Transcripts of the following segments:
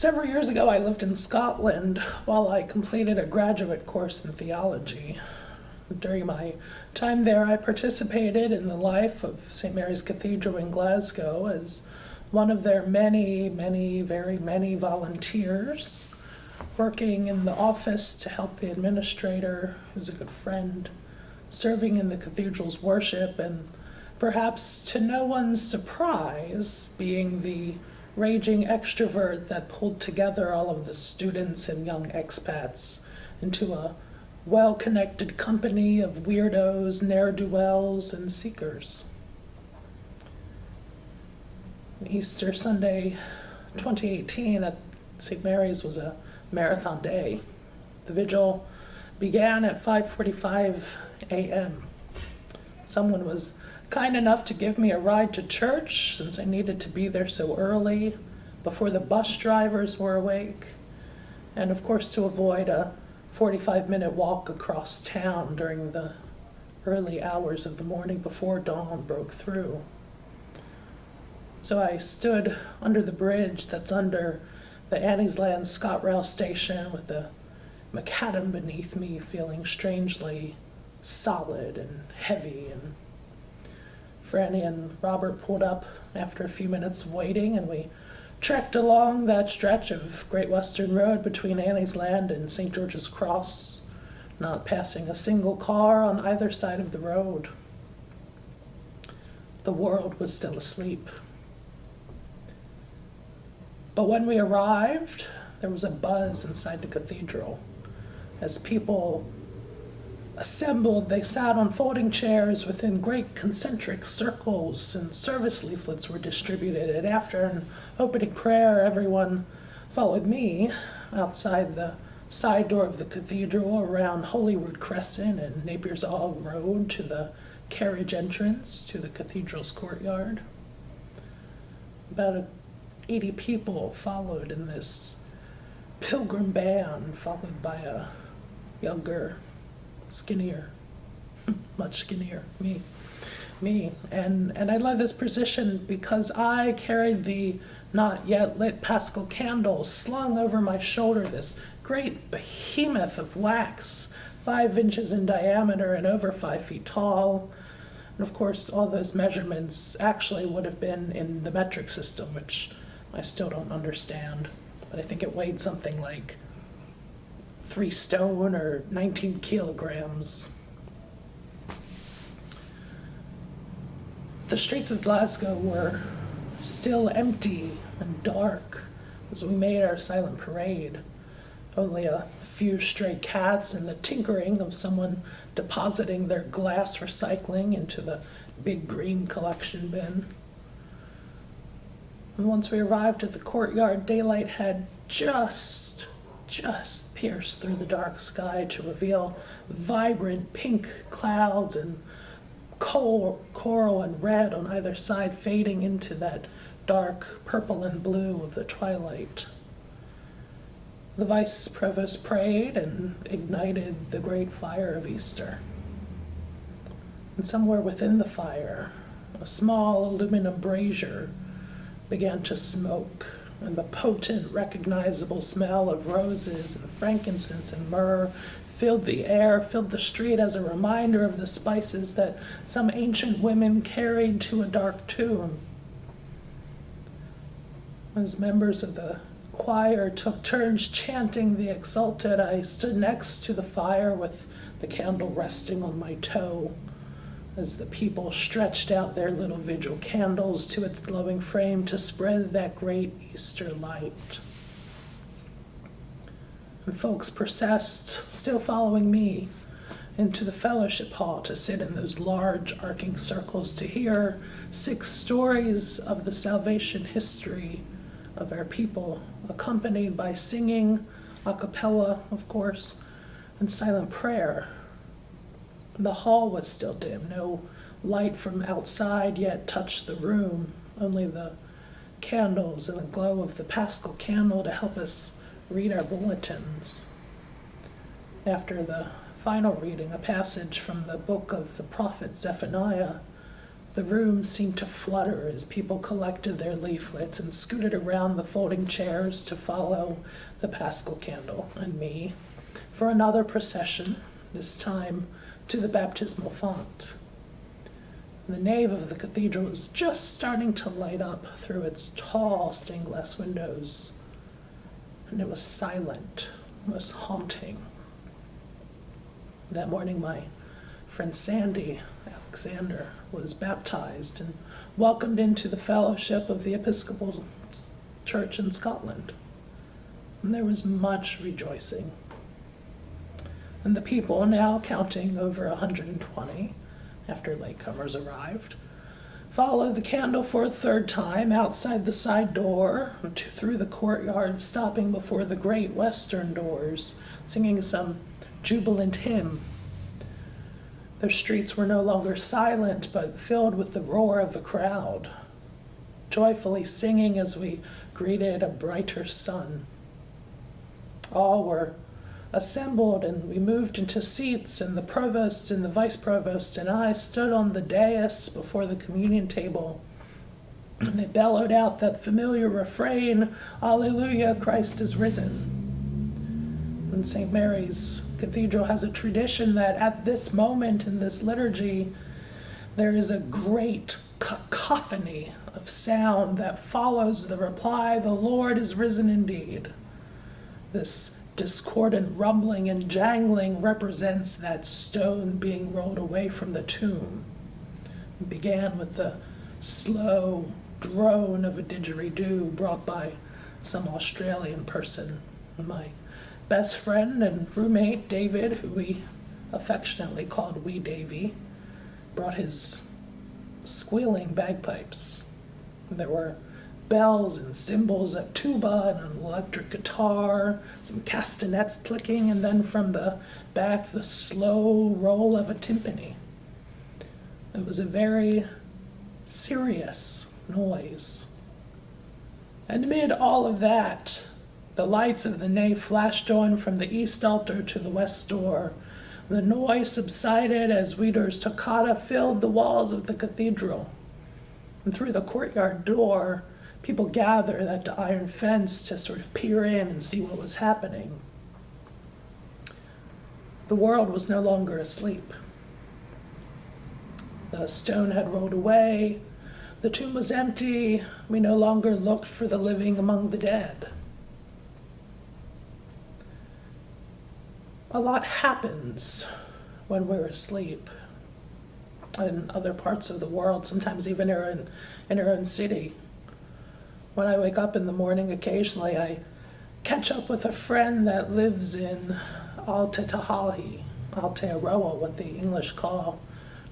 Several years ago, I lived in Scotland while I completed a graduate course in theology. During my time there, I participated in the life of St. Mary's Cathedral in Glasgow as one of their very many volunteers, working in the office to help the administrator, who's a good friend, serving in the cathedral's worship, and perhaps to no one's surprise, being the raging extrovert that pulled together all of the students and young expats into a well-connected company of weirdos, ne'er-do-wells, and seekers. Easter Sunday 2018 at St. Mary's was a marathon day. The vigil began at 5:45 a.m. Someone was kind enough to give me a ride to church since I needed to be there so early, before the bus drivers were awake, and of course to avoid a 45-minute walk across town during the early hours of the morning before dawn broke through. So I stood under the bridge that's under the Annie's Land ScotRail station with the macadam beneath me, feeling strangely solid and heavy. And Franny and Robert pulled up after a few minutes of waiting, and we trekked along that stretch of Great Western Road between Annie's Land and St. George's Cross, not passing a single car on either side of the road. The world was still asleep. But when we arrived, there was a buzz inside the cathedral. As people assembled, they sat on folding chairs within great concentric circles, and service leaflets were distributed. And after an opening prayer, everyone followed me outside the side door of the cathedral around Holyrood Crescent and Napier's All Road to the carriage entrance to the cathedral's courtyard. About 80 people followed in this pilgrim band, followed by a younger, skinnier, much skinnier me. And I love this position because I carried the not yet lit Paschal candle slung over my shoulder, this great behemoth of wax, 5 inches in diameter and over 5 feet tall. And of course, all those measurements actually would have been in the metric system, which I still don't understand, but I think it weighed something like 3 stone or 19 kilograms. The streets of Glasgow were still empty and dark as we made our silent parade. Only a few stray cats and the tinkering of someone depositing their glass recycling into the big green collection bin. And once we arrived at the courtyard, daylight had just pierced through the dark sky to reveal vibrant pink clouds and coral and red on either side, fading into that dark purple and blue of the twilight. The vice provost prayed and ignited the great fire of Easter. And somewhere within the fire, a small aluminum brazier began to smoke, and the potent, recognizable smell of roses and frankincense and myrrh filled the air, filled the street as a reminder of the spices that some ancient women carried to a dark tomb. As members of the choir took turns chanting the Exsultet, I stood next to the fire with the candle resting on my toe, as the people stretched out their little vigil candles to its glowing frame to spread that great Easter light. And folks processed, still following me, into the fellowship hall to sit in those large arcing circles to hear 6 stories of the salvation history of our people, accompanied by singing, a cappella, of course, and silent prayer. The hall was still dim. No light from outside yet touched the room, only the candles and the glow of the Paschal candle to help us read our bulletins. After the final reading, a passage from the book of the prophet Zephaniah, The room seemed to flutter as people collected their leaflets and scooted around the folding chairs to follow the Paschal candle and me for another procession, this time to the baptismal font. The nave of the cathedral was just starting to light up through its tall stained glass windows, and it was silent, almost haunting. That morning, my friend Sandy Alexander was baptized and welcomed into the fellowship of the Episcopal Church in Scotland. And there was much rejoicing. And the people, now counting over 120 after latecomers arrived, followed the candle for a third time outside the side door through the courtyard, stopping before the great western doors, singing some jubilant hymn. Their streets were no longer silent, but filled with the roar of the crowd, joyfully singing as we greeted a brighter sun. All were assembled, and we moved into seats, and the provost and the vice provost and I stood on the dais before the communion table, and they bellowed out that familiar refrain, "Alleluia, Christ is risen." And St. Mary's Cathedral has a tradition that at this moment in this liturgy, there is a great cacophony of sound that follows the reply, "The Lord is risen indeed." This discordant rumbling and jangling represents that stone being rolled away from the tomb. It began with the slow drone of a didgeridoo brought by some Australian person. My best friend and roommate, David, who we affectionately called Wee Davy, brought his squealing bagpipes. There were bells and cymbals, a tuba and an electric guitar, some castanets clicking, and then from the back the slow roll of a timpani. It was a very serious noise. And amid all of that, the lights of the nave flashed on from the east altar to the west door. The noise subsided as Wieder's toccata filled the walls of the cathedral. And through the courtyard door, people gathered at the iron fence to sort of peer in and see what was happening. The world was no longer asleep. The stone had rolled away. The tomb was empty. We no longer looked for the living among the dead. A lot happens when we're asleep in other parts of the world, sometimes even in our own city. When I wake up in the morning, occasionally I catch up with a friend that lives in Aotearoa, what the English call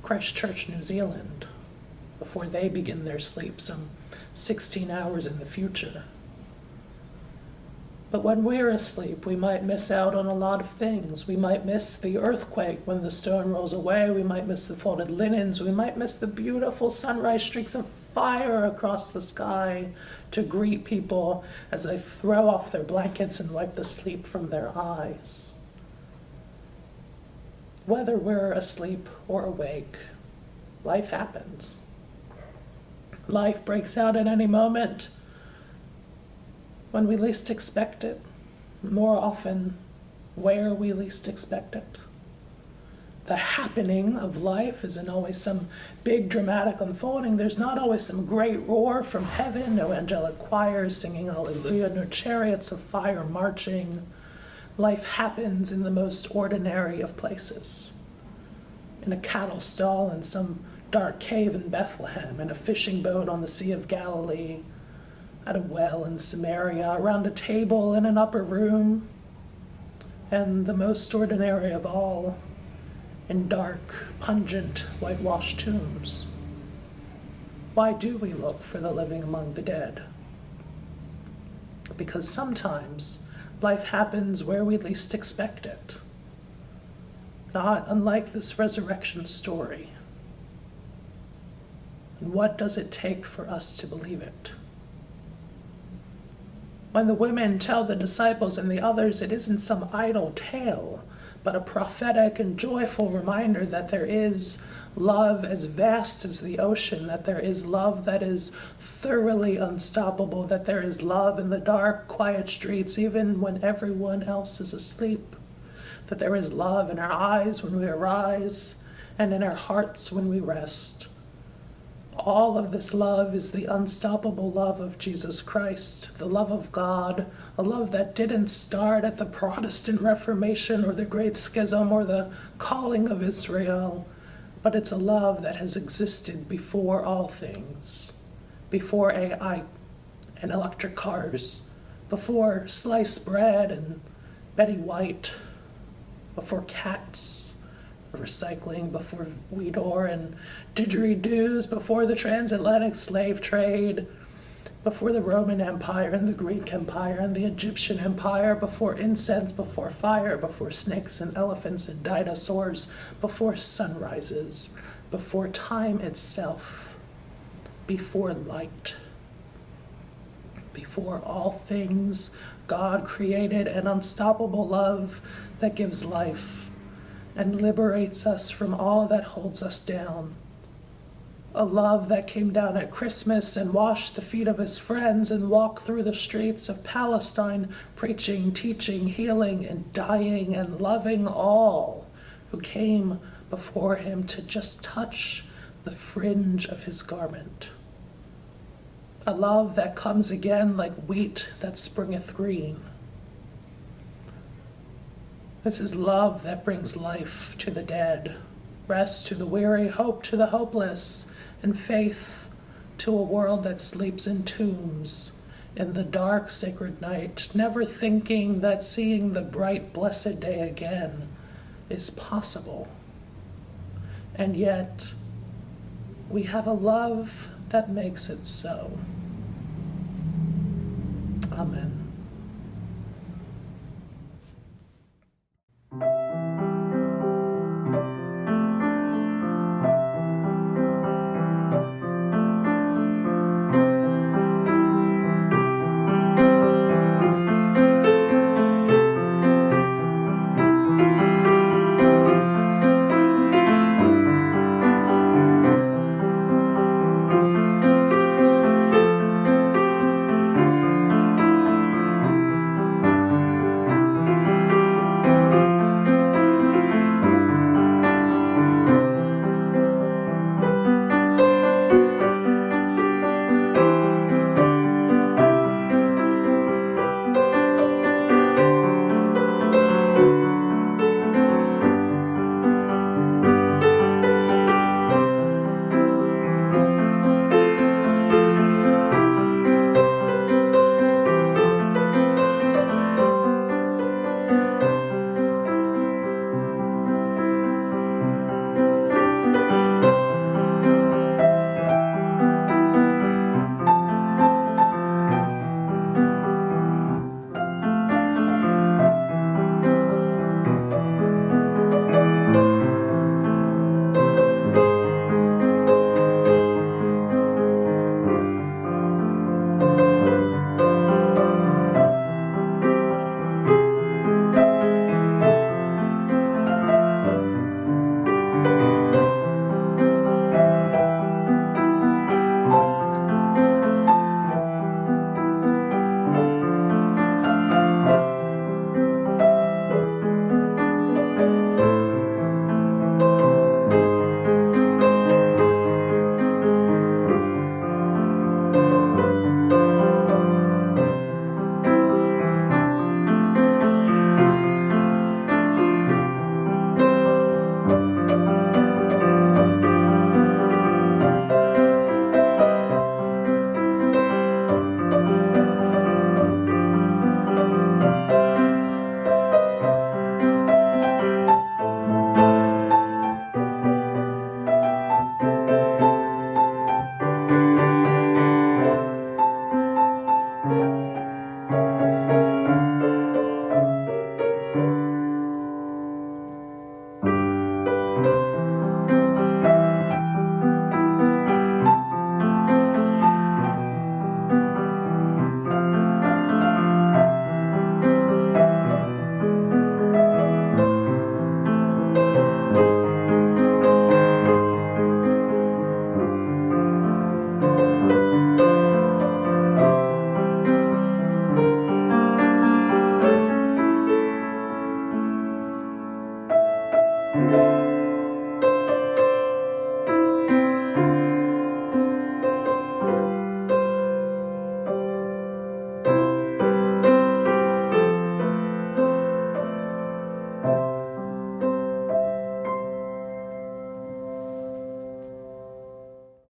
Christchurch, New Zealand, before they begin their sleep some 16 hours in the future. But when we're asleep, we might miss out on a lot of things. We might miss the earthquake when the stone rolls away. We might miss the folded linens. We might miss the beautiful sunrise streaks of fire across the sky to greet people as they throw off their blankets and wipe the sleep from their eyes. Whether we're asleep or awake, life happens. Life breaks out at any moment when we least expect it, more often where we least expect it. The happening of life isn't always some big dramatic unfolding. There's not always some great roar from heaven, no angelic choirs singing Alleluia, no chariots of fire marching. Life happens in the most ordinary of places. In a cattle stall in some dark cave in Bethlehem, in a fishing boat on the Sea of Galilee, at a well in Samaria, around a table in an upper room, and the most ordinary of all, in dark, pungent, whitewashed tombs. Why do we look for the living among the dead? Because sometimes life happens where we least expect it. Not unlike this resurrection story. And what does it take for us to believe it? When the women tell the disciples and the others, it isn't some idle tale, but a prophetic and joyful reminder that there is love as vast as the ocean, that there is love that is thoroughly unstoppable, that there is love in the dark, quiet streets, even when everyone else is asleep, that there is love in our eyes when we arise and in our hearts when we rest. All of this love is the unstoppable love of Jesus Christ, the love of God, a love that didn't start at the Protestant Reformation or the Great Schism or the calling of Israel, but it's a love that has existed before all things, before AI and electric cars, before sliced bread and Betty White, before cats, recycling, before Weedor and didgeridoos, before the transatlantic slave trade, before the Roman Empire and the Greek Empire and the Egyptian Empire, before incense, before fire, before snakes and elephants and dinosaurs, before sunrises, before time itself, before light. Before all things, God created an unstoppable love that gives life and liberates us from all that holds us down. A love that came down at Christmas and washed the feet of his friends and walked through the streets of Palestine, preaching, teaching, healing, and dying and loving all who came before him to just touch the fringe of his garment. A love that comes again like wheat that springeth green. This is love that brings life to the dead, rest to the weary, hope to the hopeless, and faith to a world that sleeps in tombs in the dark, sacred night, never thinking that seeing the bright, blessed day again is possible. And yet, we have a love that makes it so. Amen.